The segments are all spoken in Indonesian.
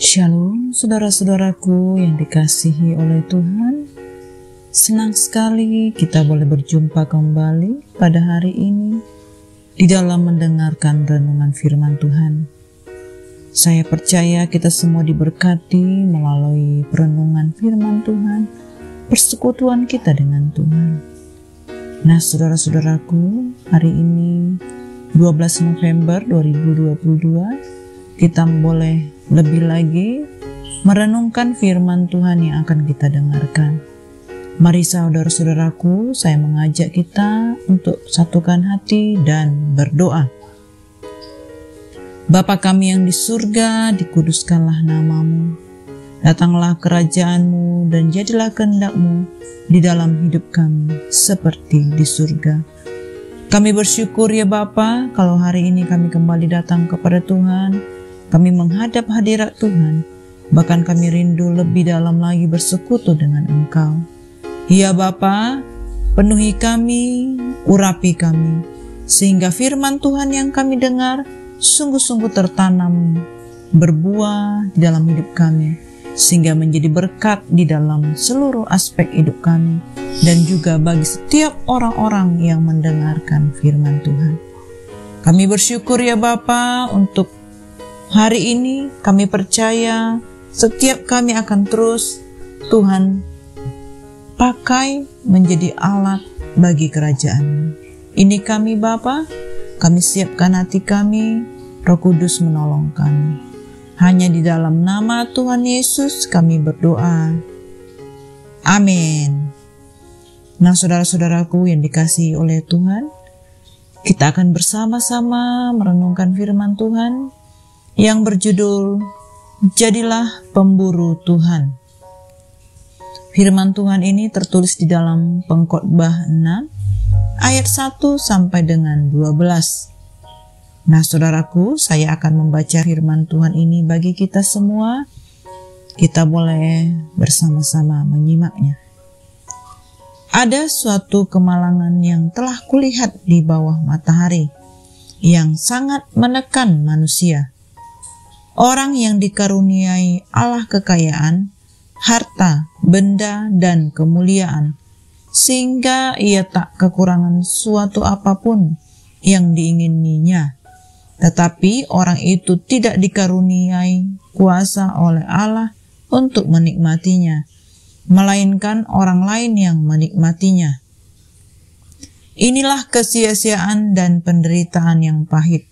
Shalom saudara-saudaraku yang dikasihi oleh Tuhan. Senang sekali kita boleh berjumpa kembali pada hari ini di dalam mendengarkan renungan firman Tuhan. Saya percaya kita semua diberkati melalui renungan firman Tuhan, persekutuan kita dengan Tuhan. Nah saudara-saudaraku, hari ini 12 November 2022 kita boleh lebih lagi merenungkan firman Tuhan yang akan kita dengarkan. Mari saudara-saudaraku, saya mengajak kita untuk satukan hati dan berdoa. Bapa kami yang di surga, dikuduskanlah namamu. Datanglah kerajaanmu dan jadilah kehendak-mu di dalam hidup kami seperti di surga. Kami bersyukur ya Bapa, kalau hari ini kami kembali datang kepada Tuhan. Kami menghadap hadirat Tuhan, bahkan kami rindu lebih dalam lagi bersekutu dengan Engkau. Ya Bapa, penuhi kami, urapi kami, sehingga firman Tuhan yang kami dengar sungguh-sungguh tertanam, berbuah di dalam hidup kami, sehingga menjadi berkat di dalam seluruh aspek hidup kami, dan juga bagi setiap orang-orang yang mendengarkan firman Tuhan. Kami bersyukur ya Bapa untuk hari ini. Kami percaya setiap kami akan terus Tuhan pakai menjadi alat bagi kerajaan. Ini kami Bapa, kami siapkan hati kami, Roh Kudus menolong kami. Hanya di dalam nama Tuhan Yesus kami berdoa. Amin. Nah saudara-saudaraku yang dikasihi oleh Tuhan, kita akan bersama-sama merenungkan firman Tuhan yang berjudul Jadilah Pemburu Tuhan. Firman Tuhan ini tertulis di dalam Pengkhotbah 6 ayat 1 sampai dengan 12. Nah saudaraku, saya akan membaca firman Tuhan ini bagi kita semua. Kita boleh bersama-sama menyimaknya. Ada suatu kemalangan yang telah kulihat di bawah matahari, yang sangat menekan manusia. Orang yang dikaruniai Allah kekayaan, harta, benda, dan kemuliaan, sehingga ia tak kekurangan suatu apapun yang diingininya. Tetapi orang itu tidak dikaruniai kuasa oleh Allah untuk menikmatinya, melainkan orang lain yang menikmatinya. Inilah kesia-siaan dan penderitaan yang pahit.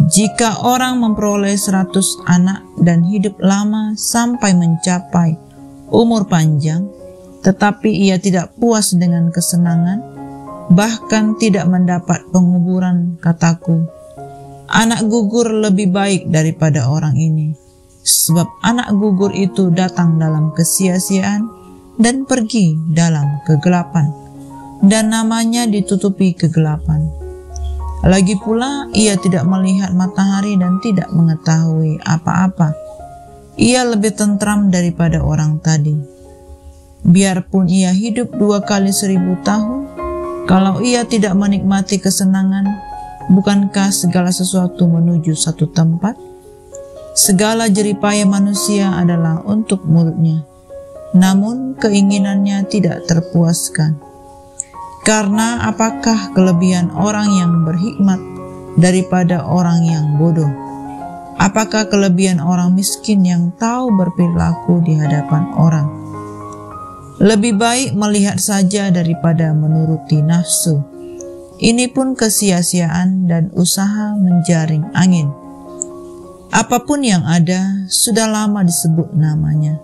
Jika orang memperoleh 100 anak dan hidup lama sampai mencapai umur panjang, tetapi ia tidak puas dengan kesenangan, bahkan tidak mendapat penguburan, kataku, anak gugur lebih baik daripada orang ini. Sebab anak gugur itu datang dalam kesia-siaan dan pergi dalam kegelapan, dan namanya ditutupi kegelapan. Lagi pula ia tidak melihat matahari dan tidak mengetahui apa-apa. Ia lebih tentram daripada orang tadi. Biarpun ia hidup 2 kali 1000 tahun, kalau ia tidak menikmati kesenangan, bukankah segala sesuatu menuju satu tempat? Segala jeripaya manusia adalah untuk mulutnya, namun keinginannya tidak terpuaskan. Karena apakah kelebihan orang yang berhikmat daripada orang yang bodoh? Apakah kelebihan orang miskin yang tahu berperilaku di hadapan orang? Lebih baik melihat saja daripada menuruti nafsu. Ini pun kesia-siaan dan usaha menjaring angin. Apapun yang ada sudah lama disebut namanya,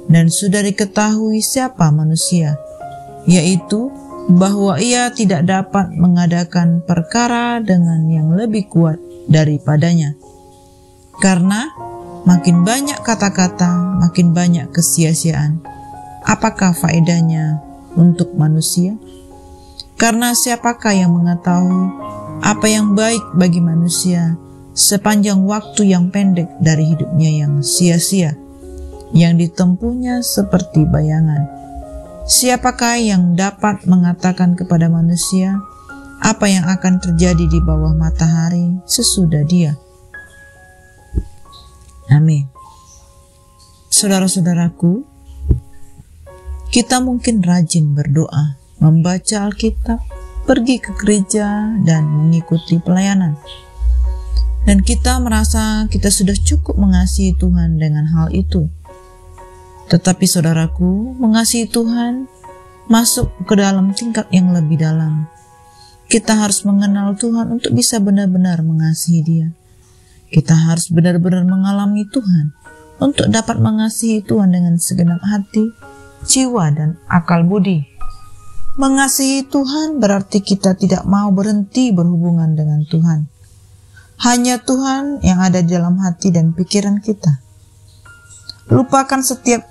dan sudah diketahui siapa manusia, yaitu bahwa ia tidak dapat mengadakan perkara dengan yang lebih kuat daripadanya. Karena makin banyak kata-kata, makin banyak kesia-siaan. Apakah faedahnya untuk manusia? Karena siapakah yang mengetahui apa yang baik bagi manusia sepanjang waktu yang pendek dari hidupnya yang sia-sia, yang ditempuhnya seperti bayangan? Siapakah yang dapat mengatakan kepada manusia apa yang akan terjadi di bawah matahari sesudah dia? Amin. Saudara-saudaraku, kita mungkin rajin berdoa, membaca Alkitab, pergi ke gereja, dan mengikuti pelayanan. Dan kita merasa kita sudah cukup mengasihi Tuhan dengan hal itu. Tetapi saudaraku, mengasihi Tuhan masuk ke dalam tingkat yang lebih dalam. Kita harus mengenal Tuhan untuk bisa benar-benar mengasihi Dia. Kita harus benar-benar mengalami Tuhan untuk dapat mengasihi Tuhan dengan segenap hati, jiwa, dan akal budi. Mengasihi Tuhan berarti kita tidak mau berhenti berhubungan dengan Tuhan. Hanya Tuhan yang ada di dalam hati dan pikiran kita. Lupakan setiap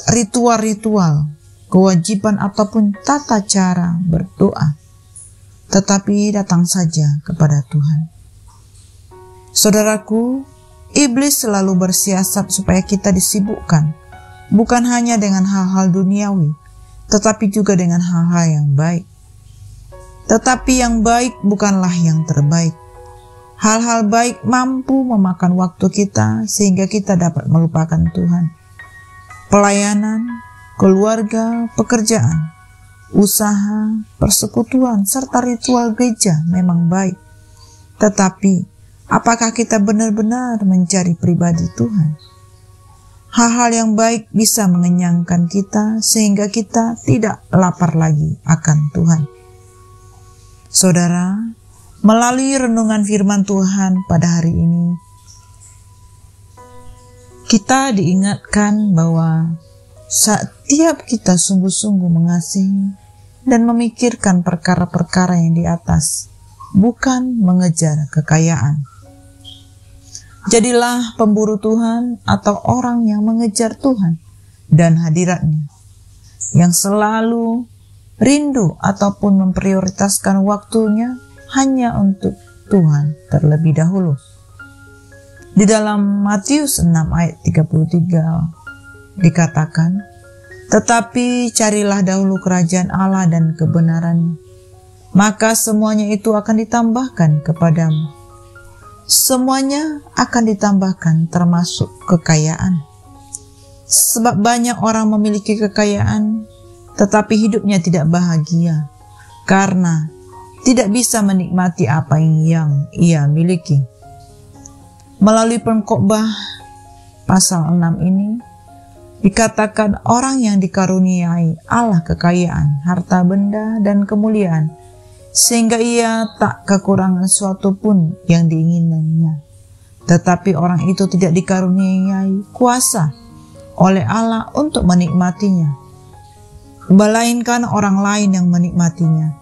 ritual-ritual, kewajiban ataupun tata cara berdoa, tetapi datang saja kepada Tuhan. Saudaraku, iblis selalu bersiasat supaya kita disibukkan, bukan hanya dengan hal-hal duniawi, tetapi juga dengan hal-hal yang baik. Tetapi yang baik bukanlah yang terbaik. Hal-hal baik mampu memakan waktu kita sehingga kita dapat melupakan Tuhan. Pelayanan, keluarga, pekerjaan, usaha, persekutuan, serta ritual gereja memang baik. Tetapi, apakah kita benar-benar mencari pribadi Tuhan? Hal-hal yang baik bisa mengenyangkan kita sehingga kita tidak lapar lagi akan Tuhan. Saudara, melalui renungan firman Tuhan pada hari ini, kita diingatkan bahwa setiap kita sungguh-sungguh mengasihi dan memikirkan perkara-perkara yang di atas, bukan mengejar kekayaan. Jadilah pemburu Tuhan atau orang yang mengejar Tuhan dan hadirat-Nya, yang selalu rindu ataupun memprioritaskan waktunya hanya untuk Tuhan terlebih dahulu. Di dalam Matius 6 ayat 33 dikatakan, "Tetapi carilah dahulu kerajaan Allah dan kebenaran-Nya, maka semuanya itu akan ditambahkan kepadamu." Semuanya akan ditambahkan termasuk kekayaan. Sebab banyak orang memiliki kekayaan, tetapi hidupnya tidak bahagia, karena tidak bisa menikmati apa yang ia miliki. Melalui pengkhotbah pasal 6 ini, dikatakan orang yang dikaruniai Allah kekayaan, harta benda, dan kemuliaan, sehingga ia tak kekurangan suatu pun yang diinginkannya. Tetapi orang itu tidak dikaruniai kuasa oleh Allah untuk menikmatinya, melainkan orang lain yang menikmatinya.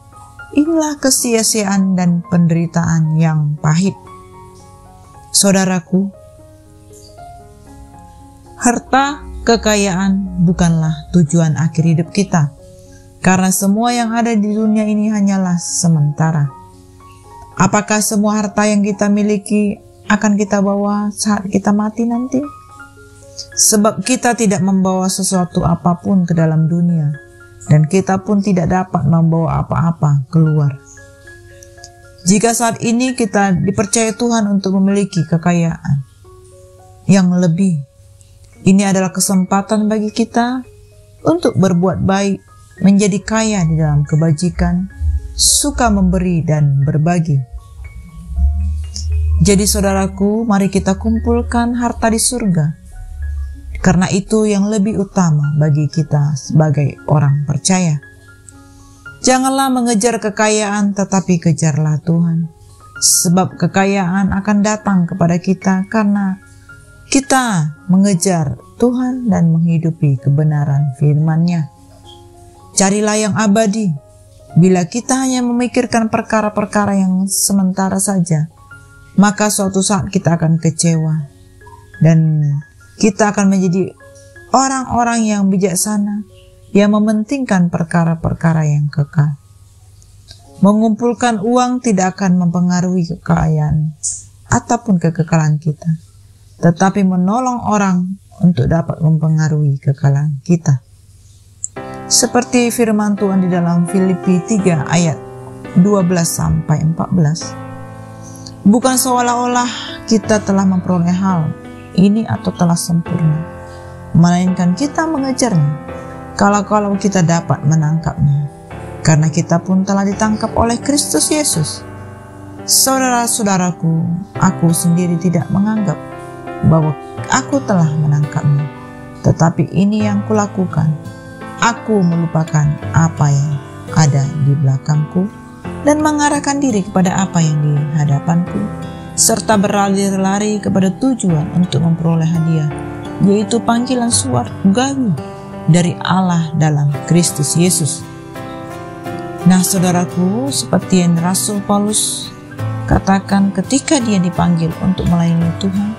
Inilah kesia-siaan dan penderitaan yang pahit. Saudaraku, harta kekayaan bukanlah tujuan akhir hidup kita, karena semua yang ada di dunia ini hanyalah sementara. Apakah semua harta yang kita miliki akan kita bawa saat kita mati nanti? Sebab kita tidak membawa sesuatu apapun ke dalam dunia, dan kita pun tidak dapat membawa apa-apa keluar. Jika saat ini kita dipercaya Tuhan untuk memiliki kekayaan yang lebih, ini adalah kesempatan bagi kita untuk berbuat baik, menjadi kaya di dalam kebajikan, suka memberi dan berbagi. Jadi saudaraku, mari kita kumpulkan harta di surga, karena itu yang lebih utama bagi kita sebagai orang percaya. Janganlah mengejar kekayaan, tetapi kejarlah Tuhan. Sebab kekayaan akan datang kepada kita karena kita mengejar Tuhan dan menghidupi kebenaran firman-Nya. Carilah yang abadi. Bila kita hanya memikirkan perkara-perkara yang sementara saja, maka suatu saat kita akan kecewa. Dan kita akan menjadi orang-orang yang bijaksana, yang mementingkan perkara-perkara yang kekal. Mengumpulkan uang tidak akan mempengaruhi kekayaan ataupun kekekalan kita, tetapi menolong orang untuk dapat mempengaruhi kekekalan kita. Seperti firman Tuhan di dalam Filipi 3 ayat 12-14. Bukan seolah-olah kita telah memperoleh hal ini atau telah sempurna, melainkan kita mengejarnya kalau kita dapat menangkapnya, karena kita pun telah ditangkap oleh Kristus Yesus. Saudara-saudaraku, aku sendiri tidak menganggap bahwa aku telah menangkapnya, tetapi ini yang kulakukan. Aku melupakan apa yang ada di belakangku dan mengarahkan diri kepada apa yang di hadapanku, serta berlari-lari kepada tujuan untuk memperoleh hadiah, yaitu panggilan surgawi dari Allah dalam Kristus Yesus. Nah, saudaraku, seperti yang Rasul Paulus katakan, ketika dia dipanggil untuk melayani Tuhan,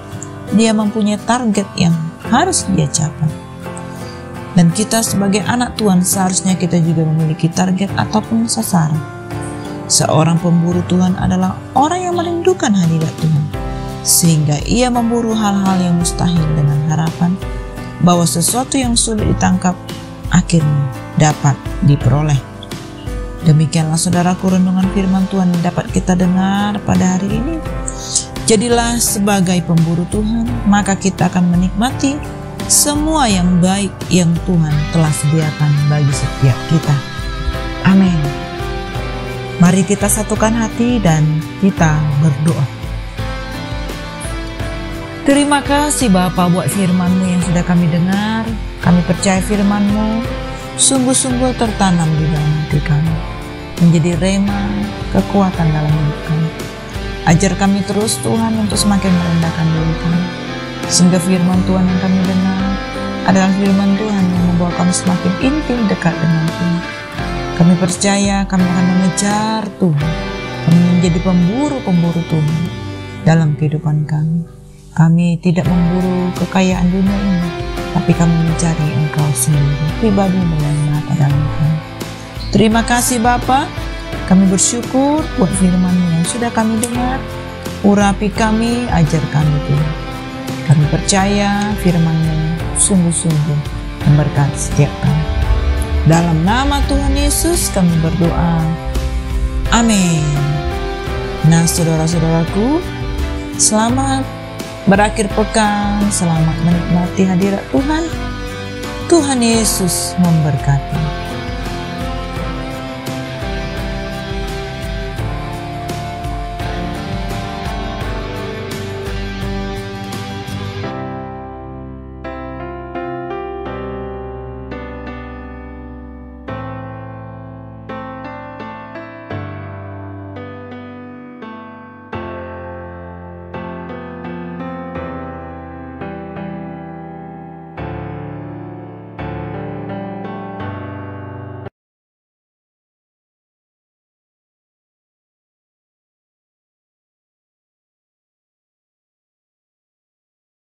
dia mempunyai target yang harus dia capai. Dan kita sebagai anak Tuhan seharusnya kita juga memiliki target ataupun sasaran. Seorang pemburu Tuhan adalah orang yang merindukan hadirat Tuhan, sehingga ia memburu hal-hal yang mustahil dengan harapan bahwa sesuatu yang sulit ditangkap akhirnya dapat diperoleh. Demikianlah saudaraku renungan firman Tuhan yang dapat kita dengar pada hari ini. Jadilah sebagai pemburu Tuhan, maka kita akan menikmati semua yang baik yang Tuhan telah sediakan bagi setiap kita. Amin. Mari kita satukan hati dan kita berdoa. Terima kasih Bapa buat firman-Mu yang sudah kami dengar. Kami percaya firman-Mu sungguh-sungguh tertanam di dalam hati kami, menjadi rema, kekuatan dalam hidup kami. Ajar kami terus Tuhan untuk semakin merendahkan diri kami, sehingga firman Tuhan yang kami dengar adalah firman Tuhan yang membawa kami semakin intim dekat dengan Tuhan. Kami percaya kami akan mengejar Tuhan, kami menjadi pemburu-pemburu Tuhan dalam kehidupan kami. Kami tidak memburu kekayaan dunia ini, tapi kami mencari Engkau sendiri, pribadi dengan mata dalam kami. Terima kasih Bapa, kami bersyukur buat firman-Mu yang sudah kami dengar. Urapi kami, ajar kami Tuhan. Kami percaya firman-Mu sungguh-sungguh memberkati setiap kami. Dalam nama Tuhan Yesus kami berdoa. Amin. Nah, saudara-saudaraku, selamat berakhir pekan, selamat menikmati hadirat Tuhan. Tuhan Yesus memberkati.